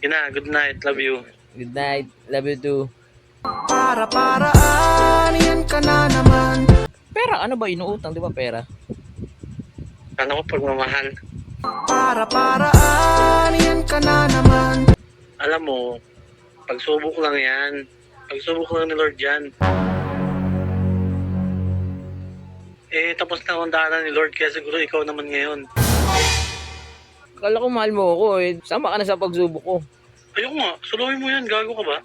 Good night. Love you. Good night. Love you too. Para-paraan, yan ka na naman. Pera, ano ba inuutang, di ba pera? Ano ko pagmamahal? Para-paraan, yan ka na naman. Alam mo, pagsubok lang yan. Pagsubok lang ni Lord yan. Tapos na ang daanan ni Lord, kaya siguro ikaw naman ngayon. Kala ko mahal mo ako eh. Sama ka na sa pagsubok ko. Ayoko nga, suluhin mo yan. Gago ka ba?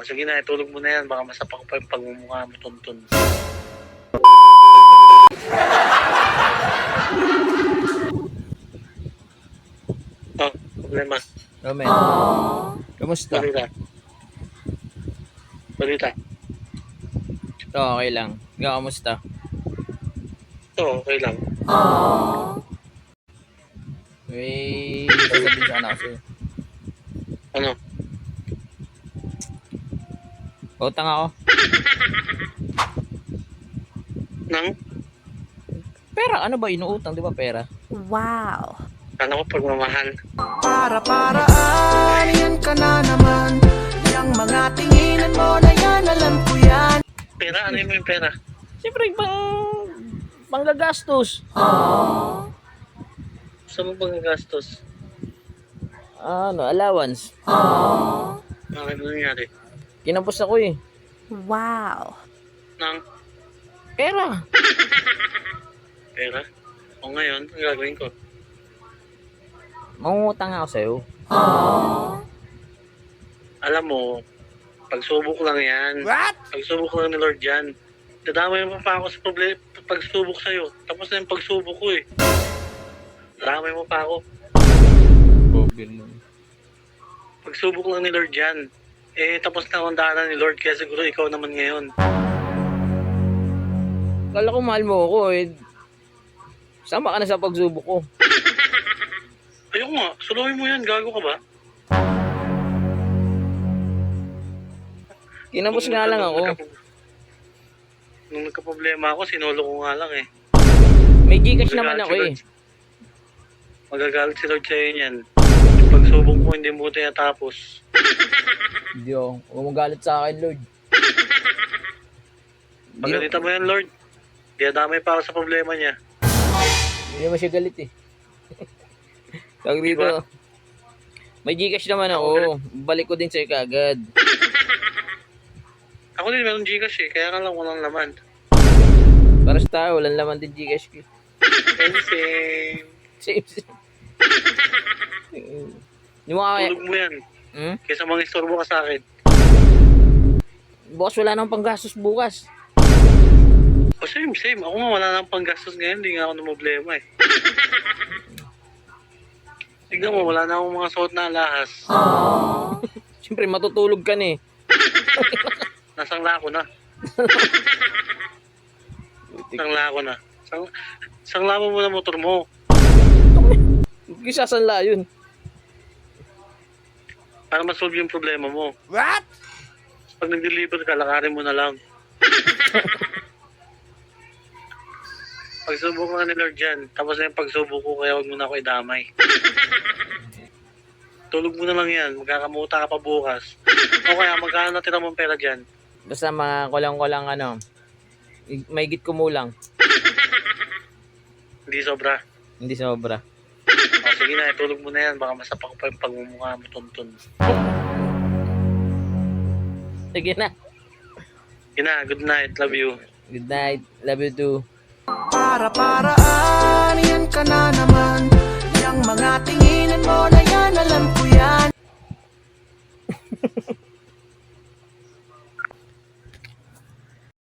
Sige na, itulog mo na yan. Baka masapak pa yung pagmumukha mo, tuntun. Problema. Roman. Kamusta? Balita. Ito, okay lang. Ikaw, kamusta? Ito, okay lang. May sasabihin sana ako sa'yo. Ano? Utang ako. Nang? Pera, ano ba inuutang, di ba pera? Wow. Ano ko pagmamahal? Para-paraan, yan ka na naman. Yang mga tinginan mo na yan, alam ko yan. Pera? Ano yung pera? Siyempre, panggagastos. Saan mo bang gastos? Ano, allowance. Bakit nangyari? Kinampos ako eh. Wow. Nang? Pera. Pera? O ngayon, ang gagawin ko? Mangungutang ako sa'yo. Alam mo, pagsubok lang yan. What? Pagsubok lang ni Lord yan. Dadamay mo pa ako sa problema, pagsubok sa'yo. Tapos na yung pagsubok ko eh. Dadamay mo pa ako. Pagsubok lang ni Lord yan. Tapos na ang daanan ni Lord, kaya siguro ikaw naman ngayon. Kala ko mahal mo ako eh. Sama ka na sa pagsubok ko. Ayoko nga, suluhin mo yan. Gago ka ba? Kinampos nga lang ako. Nung nagka-problema ako, sinulo ko nga lang eh. May Gcash naman ako eh. Magagalit si Lord sa'yo niyan. Yung pagsubok mo, hindi mo tinatapos. Hindi ako. Huwag magalit sa akin, Lord. Pagalitan mo yan, Lord. Dinadamay pa ako sa problema niya. Hindi naman siya galit eh. Tawag dito. Diba? May Gcash naman ako. Balik ko din sa'yo kaagad. Ako din, meron Gcash eh. Kaya nga lang walang laman. Para sa tao, walang laman din Gcash ko. Same. Same. Yung mga... Tulog mo yan. Kaysa mga istorbo ka sa akin. Boss, wala nang panggastos bukas. O same. Ako nga wala nang panggastos ngayon. Hindi nga ako na problema eh. Tignan mo, wala na akong mga suot na alahas. Siyempre, matutulog ka na eh. Nasangla ko na. Sangla ko na. Sangla mo muna motor mo. Isasanla yun. Para ma-solve yung problema mo. What? Pag nag-deliver ka, lakarin mo na lang. Pagsubok nga ni Lord dyan. Tapos na yung pagsubok ko, kaya huwag mo na ako idamay. Tulog mo na lang yan. Magkakamuta ka pa bukas. O kaya magkano natira mong pera dyan? Basta mga kulang-kulang ano. May git kumulang. Hindi sobra. Hindi sobra. O sige na, tulog mo na yan. Baka masapak pa yung pagmumukha mo, tuntun. Sige na. Good night. Love you. Good night. Love you too. Para-paraan, yan ka na naman.